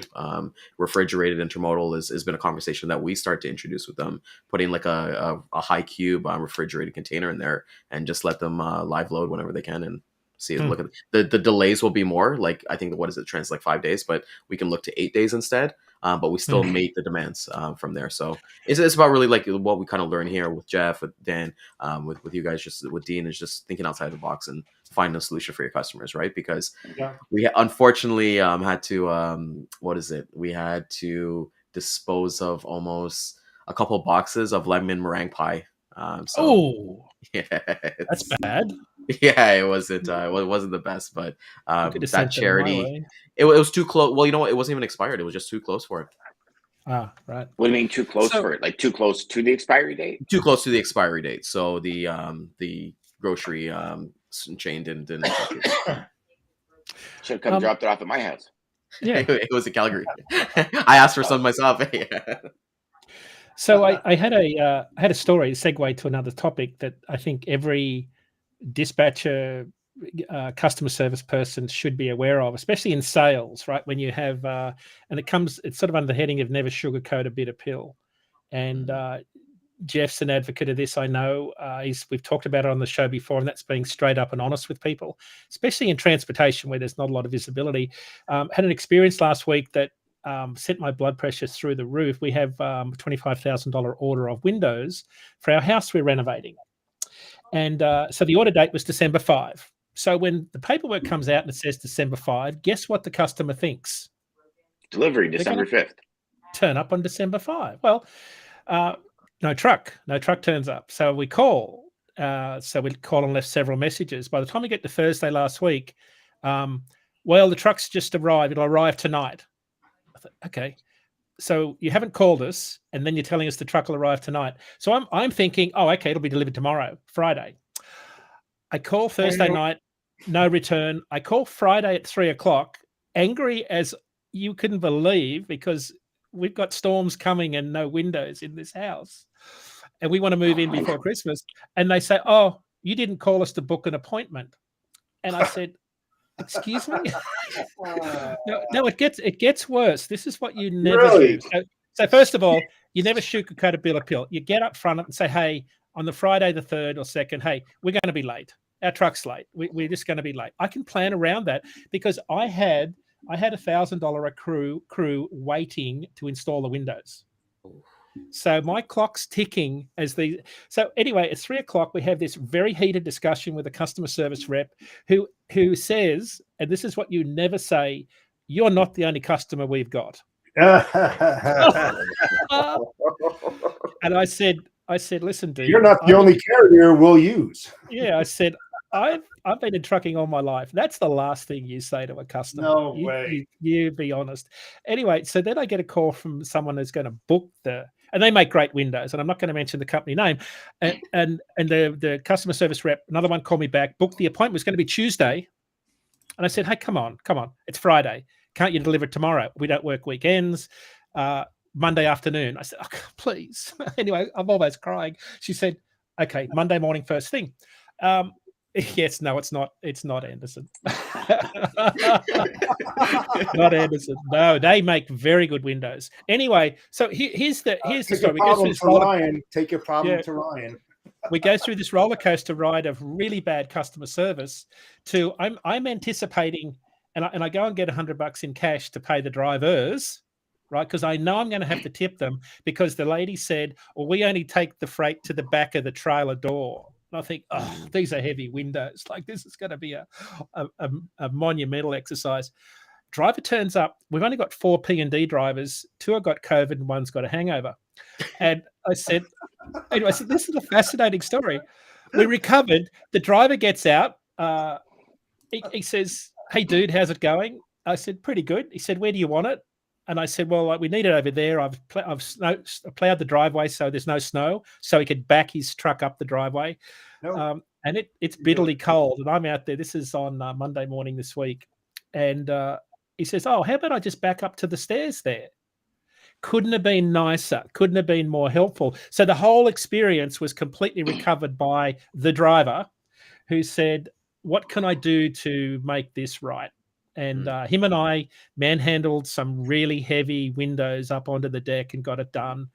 Refrigerated intermodal has been a conversation that we start to introduce with them, putting like a high cube refrigerated container in there and just let them live load whenever they can and see it. Look at the delays will be more like, I think, what is it, trends like 5 days, but we can look to 8 days instead. But we still meet the demands from there. So it's about really like what we kind of learn here with Jeff, with Dan, with you guys, just with Dean, is just thinking outside the box and find a solution for your customers, right? Because Yeah. we unfortunately had to we had to dispose of almost a couple boxes of lemon meringue pie. Oh, yeah, that's bad. yeah, it wasn't the best, but You could have that sent them my charity, way. it was too close. Well, you know what? It wasn't even expired. It was just too close for it. Ah, right. What do you mean too close So- for it? Like too close to the expiry date? Too close to the expiry date. So the grocery chain didn't check it. Should have come dropped it off at my house. Yeah. It was in Calgary. I asked for some myself. So I had a story, a segue to another topic that I think every dispatcher, customer service person should be aware of, especially in sales, right? When you have, and it's sort of under the heading of never sugarcoat a bitter pill. And Jeff's an advocate of this. I know we've talked about it on the show before, and that's being straight up and honest with people, especially in transportation where there's not a lot of visibility. Had an experience last week that sent my blood pressure through the roof. We have a $25,000 order of windows for our house we're renovating. And so the order date was December 5. So when the paperwork comes out and it says December 5, guess what the customer thinks? Delivery December 5th. Turn up on December 5. Well, no truck turns up. So we call. So we call and left several messages. By the time we get to Thursday last week, well, the truck's just arrived. It'll arrive tonight. I thought, okay. So you haven't called us, and then you're telling us the truck will arrive tonight. So I'm thinking, oh, okay, it'll be delivered tomorrow, Friday. I call Thursday night, no return. I call Friday at 3:00, angry as you couldn't believe, because we've got storms coming and no windows in this house, and we want to move in before Christmas. And they say, oh, you didn't call us to book an appointment. And I said, excuse me? No, it gets worse. This is what you never do. So first of all, you never sugarcoat a bill of pill. You get up front and say, hey, on the Friday the 3rd or 2nd, hey, we're going to be late. Our truck's late. We're just going to be late. I can plan around that because I had a $1,000 crew waiting to install the windows. So my clock's ticking so anyway, at 3:00, we have this very heated discussion with a customer service rep who says, and this is what you never say, you're not the only customer we've got. And I said, listen, dude, you're not the only carrier we'll use. Yeah, I said, I've been in trucking all my life. That's the last thing you say to a customer. No way. You be honest. Anyway, so then I get a call from someone who's going to book and they make great windows, and I'm not going to mention the company name. And the customer service rep, another one, called me back, booked the appointment. It was going to be Tuesday. And I said, hey, come on. It's Friday. Can't you deliver it tomorrow? We don't work weekends. Monday afternoon. I said, oh, please. Anyway, I'm almost crying. She said, okay, Monday morning, first thing. Yes, no, it's not. It's not Anderson. Not Anderson. No, they make very good windows. Anyway, so here's the story. Take your problem to Ryan. We go through this roller coaster ride of really bad customer service to I'm anticipating, and I go and get $100 in cash to pay the drivers, right? Because I know I'm going to have to tip them because the lady said, well, we only take the freight to the back of the trailer door. And I think, oh, these are heavy windows. Like, this is going to be a monumental exercise. Driver turns up. We've only got 4 P&D drivers. 2 have got COVID and 1's got a hangover. And I said, this is a fascinating story. We recovered. The driver gets out. He says, hey, dude, how's it going? I said, pretty good. He said, where do you want it? And I said, well, we need it over there. I've plowed the driveway so there's no snow, so he could back his truck up the driveway. No. And it's bitterly cold. And I'm out there. This is on Monday morning this week. And he says, oh, how about I just back up to the stairs there? Couldn't have been nicer. Couldn't have been more helpful. So the whole experience was completely recovered by the driver who said, what can I do to make this right? And him and I manhandled some really heavy windows up onto the deck and got it done.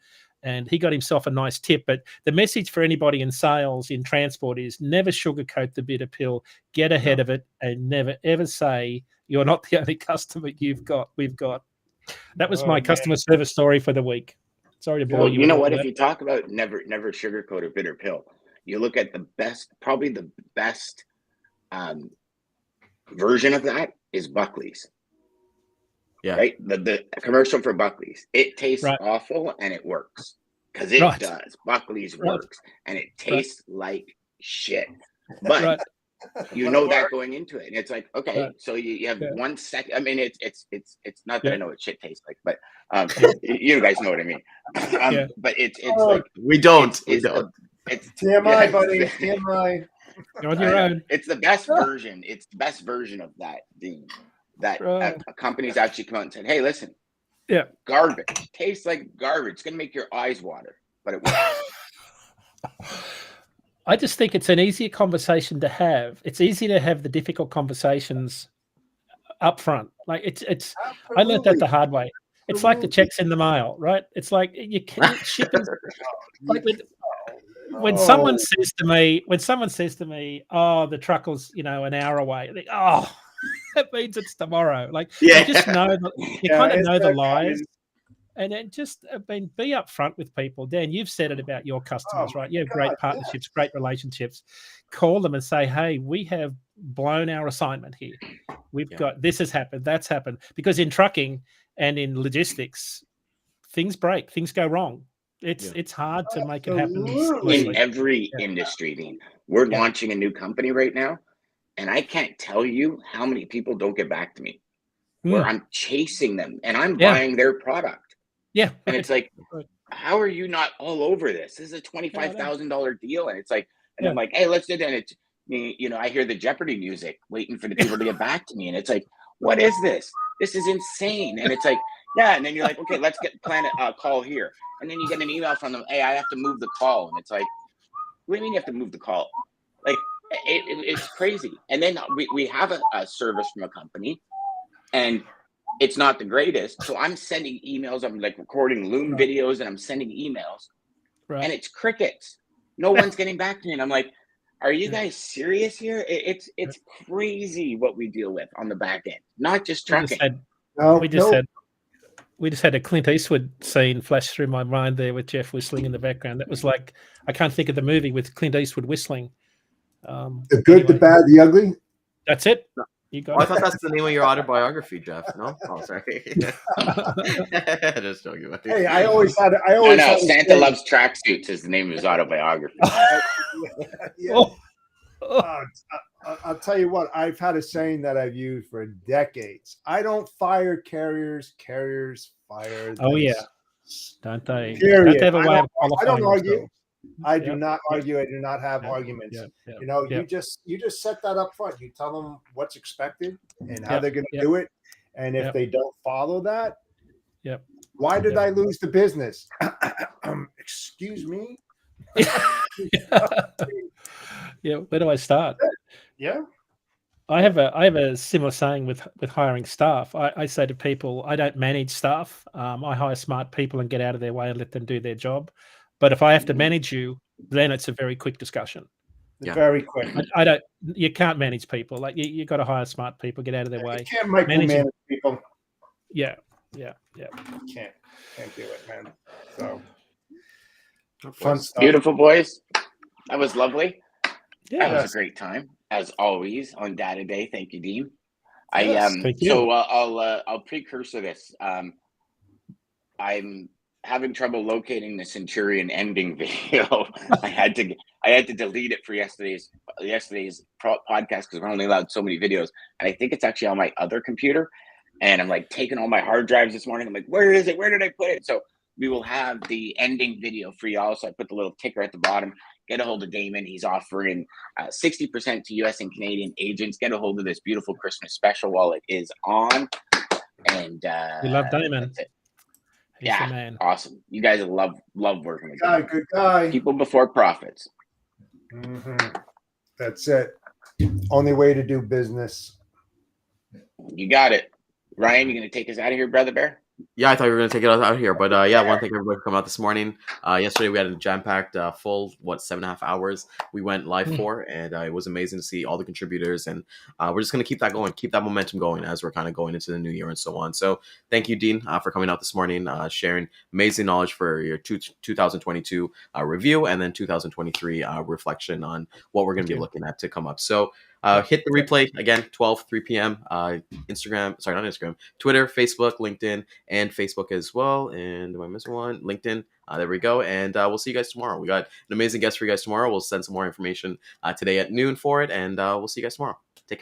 And he got himself a nice tip. But the message for anybody in sales, in transport, is never sugarcoat the bitter pill. Get ahead of it and never, ever say you're not the only customer we've got. That was my customer service story for the week. Sorry to bore you. You know what? If you talk about never sugarcoat a bitter pill, you look at probably the best version of that is Buckley's. Yeah. Right? The commercial for Buckley's. It tastes Right. awful and it works. Because it Right. does. Buckley's Right. works. And it tastes like shit. But Right. you know that going into it. And it's like, okay, Right. so you have Yeah. 1 second. I mean, it's not that Yeah. I know what shit tastes like, but you guys know what I mean. Yeah. But it's like We don't. it's TMI, buddy. TMI. You're on your own. It's the best version. It's the best version of that, Dean. That a company's actually come out and said, hey, listen, Yeah. garbage. Tastes like garbage. It's gonna make your eyes water, but it works. I just think it's an easier conversation to have. It's easy to have the difficult conversations up front. Like it's I learned that the hard way. It's like the checks in the mail, right? It's like you can shipping. Like when someone says to me, "Oh, the truck was, an hour away," I think, "Oh, that means it's tomorrow." Like you just know, you kind of know the lies, and then just be upfront with people. Dan, you've said it about your customers, right? You have great partnerships, great relationships. Call them and say, "Hey, we have blown our assignment here. We've got this has happened, that's happened." Because in trucking and in logistics, things break, things go wrong. It's hard to make it happen in every industry. Dean, we're launching a new company right now, and I can't tell you how many people don't get back to me where I'm chasing them and I'm buying their product. Yeah, and it's like, how are you not all over this? This is a $25,000 deal, and it's like, and I'm like, hey, let's do that. And it's, I hear the Jeopardy music, waiting for the people to get back to me, and it's like, what is this? This is insane. And it's like, yeah, and then you're like, okay, let's plan a call here. And then you get an email from them, hey, I have to move the call. And it's like, what do you mean you have to move the call? Like, it's crazy. And then we have a service from a company, and it's not the greatest. So I'm sending emails. I'm like recording Loom videos, and I'm sending emails. And it's crickets. No one's getting back to me. And I'm like, are you guys serious here? It's crazy what we deal with on the back end, not just trucking. We just had a Clint Eastwood scene flash through my mind there with Jeff whistling in the background. That was like, I can't think of the movie with Clint Eastwood whistling. The good, the bad, the ugly. That's it. You got I thought that's the name of your autobiography, Jeff. No? Oh, sorry. Just joking about it. Hey, I always Santa Loves Tracksuits is the name of his autobiography. I'll tell you what, I've had a saying that I've used for decades. I don't fire carriers, carriers fire them. Oh, yeah. Don't they? Period. Don't they have a way of qualifying I don't argue. themselves? I do not argue. I do not have arguments. You just set that up front. You tell them what's expected and how they're going to do it. And if they don't follow that, why did I lose the business? Excuse me. Where do I start? I have a similar saying with hiring staff. I say to people, I don't manage staff. I hire smart people and get out of their way and let them do their job. But if I have to manage you, then it's a very quick discussion. Very quick. You can't manage people. Like you got to hire smart people, get out of their way. You can't micromanage people. Yeah. Can't do it, man. So fun stuff. Beautiful, boys. That was lovely. Yeah, that was a great time, as always, on Data Day. Thank you, Dean. Thank you. So I'll precursor this. I'm having trouble locating the Centurion ending video. I had to delete it for yesterday's podcast because we're only allowed so many videos, and I think it's actually on my other computer. And I'm like taking all my hard drives this morning. I'm like, where is it? Where did I put it? So we will have the ending video for y'all. So I put the little ticker at the bottom. Get a hold of Daman. He's offering 60% to U.S. and Canadian agents. Get a hold of this beautiful Christmas special while it is on. And we love Daman. He's the man. Awesome. You guys love working with him. Good guy. People before profits. Mm-hmm. That's it. Only way to do business. You got it. Ryan, you going to take us out of here, Brother Bear? Yeah, I thought we were going to take it out of here. But I want to thank everybody for coming out this morning. Yesterday, we had a jam-packed full, 7.5 hours we went live for. And it was amazing to see all the contributors. And we're just going to keep that going, keep that momentum going as we're kind of going into the new year and so on. So thank you, Dean, for coming out this morning, sharing amazing knowledge for your 2022 review and then 2023 reflection on what we're going to be looking at to come up. So Hit the replay again, 3 p.m. Instagram, sorry, not Instagram, Twitter, Facebook, LinkedIn, and Facebook as well. And am I missing one? LinkedIn. There we go. And we'll see you guys tomorrow. We got an amazing guest for you guys tomorrow. We'll send some more information today at noon for it. And we'll see you guys tomorrow.